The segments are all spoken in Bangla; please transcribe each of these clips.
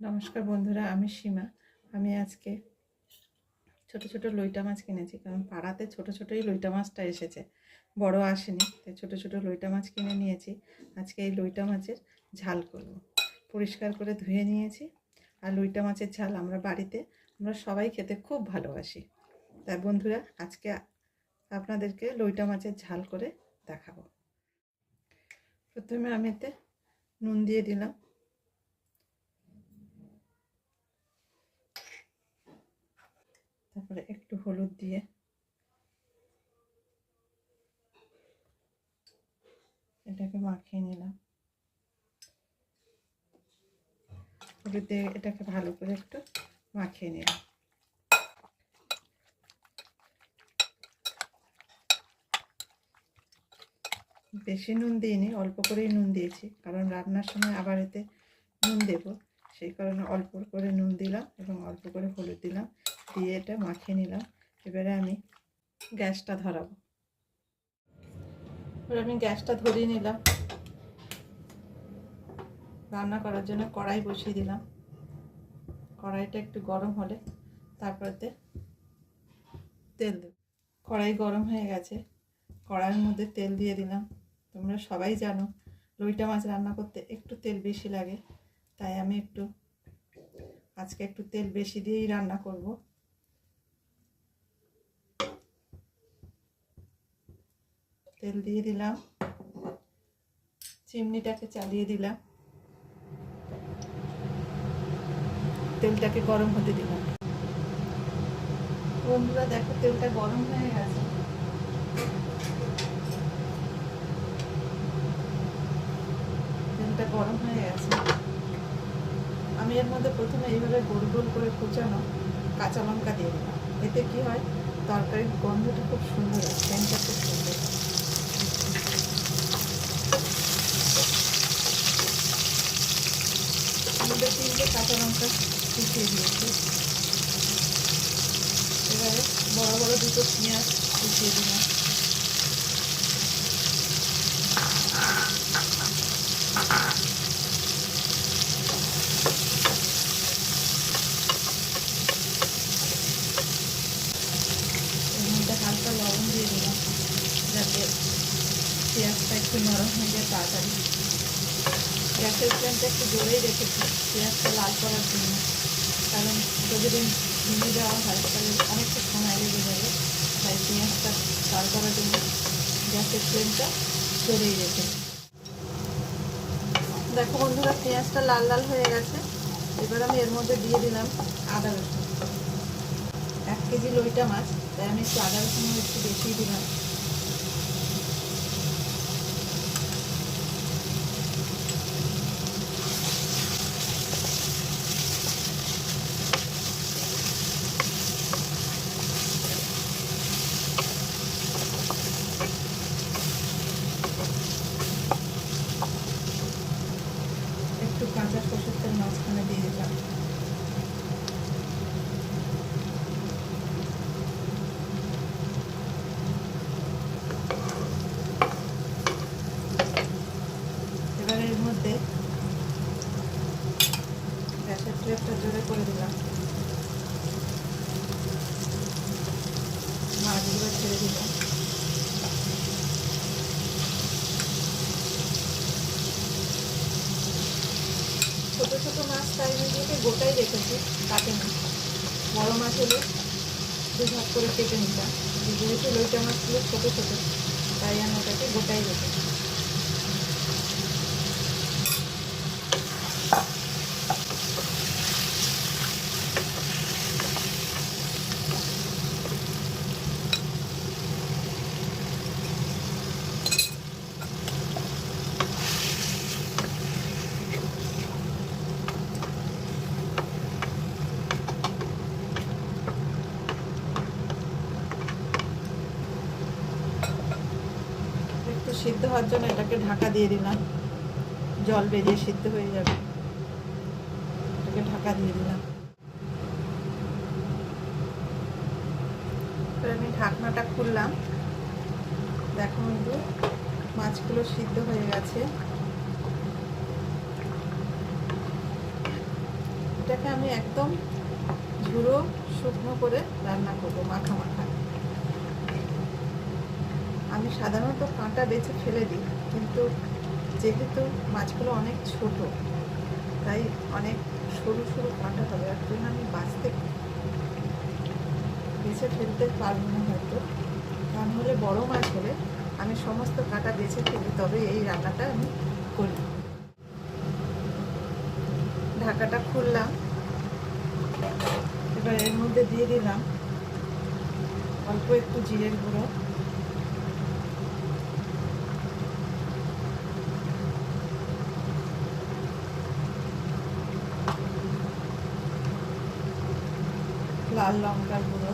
নমস্কার বন্ধুরা, আমি সীমা। আমি আজকে ছোট ছোট লইটা মাছ কিনেছি, কারণ পাড়াতে ছোট ছোটই লইটা মাছটা এসেছে, বড় আসেনি। তাই ছোট ছোট লইটা মাছ কিনে নিয়েছি। আজকে এই লইটা মাছের ঝাল করব। পরিষ্কার করে ধুয়ে নিয়েছি। আর লইটা মাছের ঝাল আমরা সবাই খেতে খুব ভালোবাসি। তাই বন্ধুরা, আজকে আপনাদেরকে লইটা মাছের ঝাল করে দেখাবো। প্রথমে আমি এতে নুন দিয়ে দিলাম, তারপরে একটু হলুদ দিয়ে এটাকে মাখিয়ে নিলাম। হলুদ দিয়ে এটাকে ভালো করে একটু মাখিয়ে নিলাম। বেশি নুন দিইনি, অল্প করেই নুন দিয়েছি, কারণ রান্নার সময় আবার এতে নুন দেব, সেই কারণে অল্প করে নুন দিলাম এবং অল্প করে হলুদ দিলাম, দিয়ে এটা মাখিয়ে নিলাম। এবারে আমি গ্যাসটা ধরাবো। এবার আমি গ্যাসটা ধরিয়ে নিলাম। রান্না করার জন্য কড়াই বসিয়ে দিলাম। কড়াইটা একটু গরম হলে তারপরেতে তেল দেব। কড়াই গরম হয়ে গেছে, কড়াইয়ের মধ্যে তেল দিয়ে দিলাম। তোমরা সবাই জানো লইটা মাছ রান্না করতে একটু তেল বেশি লাগে, তাই আমি আজকে একটু তেল বেশি দিয়েই রান্না করব। তেল দিয়ে দিলাম, চিমনিটাকে চালিয়ে দিলাম, তেলটাকে গরম হতে দিলাম। বন্ধুরা দেখো, তেলটা গরম হয়ে গেছে। তেলটা গরম হয়ে গেছে। আমি এর মধ্যে প্রথমে এইভাবে গোল গোল করে কুচানো কাঁচা লঙ্কা দিয়ে দিলাম। এতে কি হয়, তরকারির গন্ধটা খুব সুন্দর হয়, সেন্টটা খুব সুন্দর। আমাদের 3টে কাঁচা লঙ্কা কুচিয়ে দিয়েছি। এবারে বড় বড় 2টো পেঁয়াজ কুচিয়ে দিলাম। এর মধ্যে হালকা লবণ দিয়ে দিলাম, যাতে পেঁয়াজটা একটু নরম হয়ে যায় তাড়াতাড়ি। গ্যাসের ফ্লেমটা একটু জোরেই রেখেছি পেঁয়াজটা লাল করার জন্য, কারণ ওটা যদি ভেঙে দেওয়া হয় তাহলে অনেকটা সময় লেগে যাবে। তাই পেঁয়াজটা লাল করার জন্য গ্যাসের ফ্লেমটা জোরেই রেখেছি। দেখো বন্ধুরা, পেঁয়াজটা লাল লাল হয়ে গেছে। এবার আমি এর মধ্যে দিয়ে দিলাম আদা রসুন। 1 কেজি লইটা মাছ, তাই আমি একটু আদা রসুন একটু বেশিই দিলাম। একটু কাঁচা সরষের তেল মাঝখানে দিয়ে দিলাম। এবার এর মধ্যে গ্যাসের ফ্লেমটা জোরে করে দিলাম, মাছগুলো ছেড়ে দিলাম। ছোটো ছোটো মাছ তাই নিজেকে গোটাই রেখেছি, কাটেনি। বড়ো মাছ হলে 2 ভাগ করে কেটে নিতাম, যেহেতু লইটা মাছগুলো ছোটো ছোটো তাই আমি ওটাকে গোটাই রেখেছি। একটু সিদ্ধ হওয়ার জন্য এটাকে ঢাকা দিয়ে দিলাম, জল বেরিয়ে সিদ্ধ হয়ে যাবে। এটাকে ঢাকা দিয়ে দিলাম। আমি ঢাকনাটা খুললাম। দেখো বন্ধু, মাছগুলো সিদ্ধ হয়ে গেছে। এটাকে আমি একদম ঝুড়ো শুকনো করে রান্না করবো, মাখা মাখা। আমি সাধারণত কাঁটা বেছে ফেলে দিই, কিন্তু যেহেতু মাছগুলো অনেক ছোট, তাই অনেক সরু সরু কাঁটা হবে, আর জন্য আমি বেছে ফেলতে পারবো না হয়তো। কারণ হলে বড় মাছ হলে আমি সমস্ত কাঁটা বেছে ফেলি, তবে এই রান্নাটা আমি করি। ঢাকাটা খুললাম, এবার এর মধ্যে দিয়ে দিলাম অল্প একটু জিরের গুঁড়ো, লাল লঙ্কার গুঁড়ো,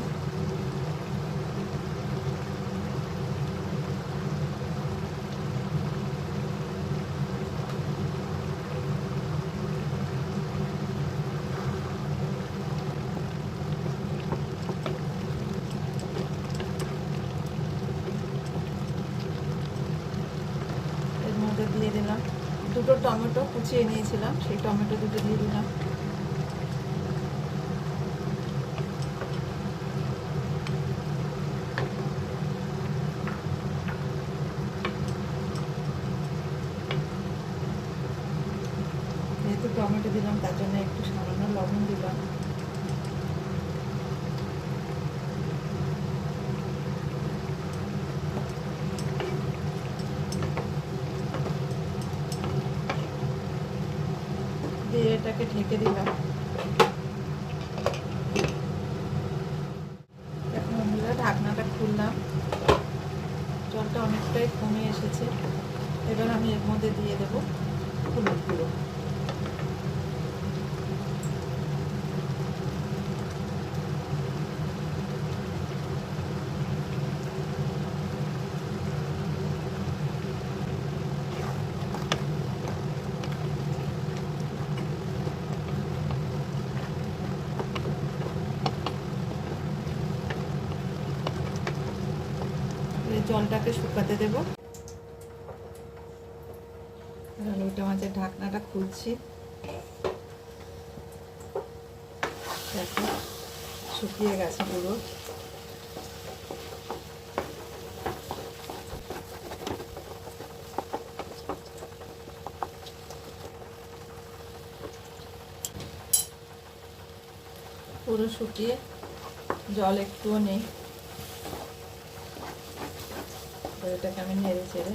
এর মধ্যে দিয়ে দিলাম দুটো টমেটো কুচিয়ে নিয়েছিলাম, সেই টমেটো দুটো দিয়ে দিলাম। যেহেতু টমেটো দিলাম তার জন্য একটু সামান্য লবণ দিলাম। দিয়ে এটাকে ঢেকে দিলাম। এখন আমরা ঢাকনাটা খুললাম, জলটা অনেকটাই কমে এসেছে। এবার আমি এর মধ্যে দিয়ে দেবো হলুদ গুঁড়ো। জলটাকে শুকাতে দেবো। লইটা মাছের ঢাকনাটা খুলছি, দেখো শুকিয়ে গেছে পুরো। পুরো শুকিয়ে জল একটুও নেই। এটাকে আমি নেড়ে চেড়ে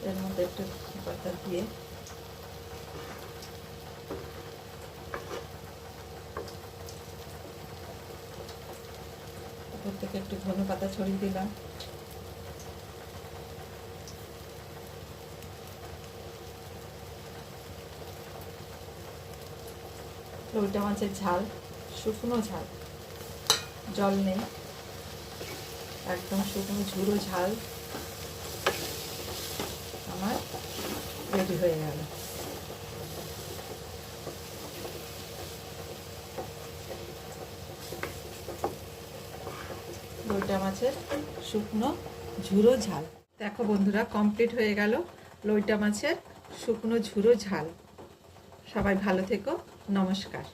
এর মধ্যে একটু পাতা দিয়ে উপর থেকে একটু ধনে পাতা ছড়িয়ে দিলাম। লইটা মাছের ঝাল, শুকনো ঝাল, জল নেই, একদম শুকনো ঝুড়ো ঝাল আমার রেডি হয়ে গেল। লইটা মাছের শুকনো ঝুড়ো ঝাল। দেখো বন্ধুরা, কমপ্লিট হয়ে গেল লইটা মাছের শুকনো ঝুড়ো ঝাল। সবাই ভালো থেকো, নমস্কার।